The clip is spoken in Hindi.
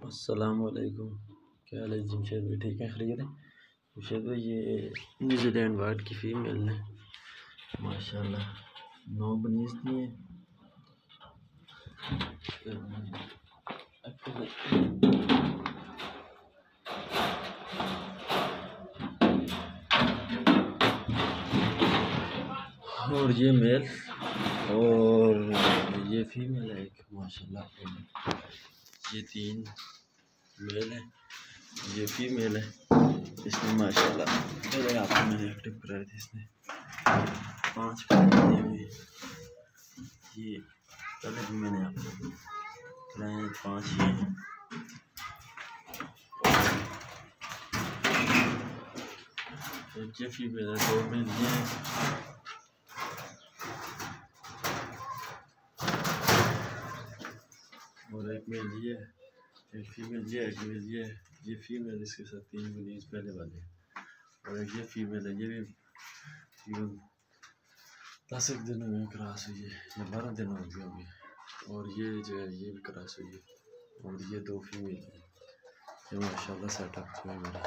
अस्सलामुअलैकुम। क्या हाल है जमशेद भाई? ठीक है, खैरियत है जमशेद भाई? ये न्यूजीलैंड वाइट की फ़ीमेल है माशाल्लाह, 9 बनीज दी है। और ये मेल और ये फीमेल है एक माशाल्लाह। ये 3 मेल है, ये फीमेल है। इसने माशाल्लाह पहले आपको मैंने एक्टिव कराए थे, इसने 5 कराए हुए। ये पहले भी मैंने आपको कराए 5 ही हैं। ये फीमेल है, 2 मेल ये हैं। और एक मेल ये है, एक फीमेल ये है, एक मेल ये है। ये फीमेल इसके साथ 3 मरीज पहले वाले, और एक ये फीमेल है। ये भी 10 दिनों में क्रॉस हुई है या 12 दिन हो गए होंगे। और ये जो है ये भी क्रॉस हुई है। और ये 2 फीमेल है। ये माशाल्लाह सेटअप है मेरा।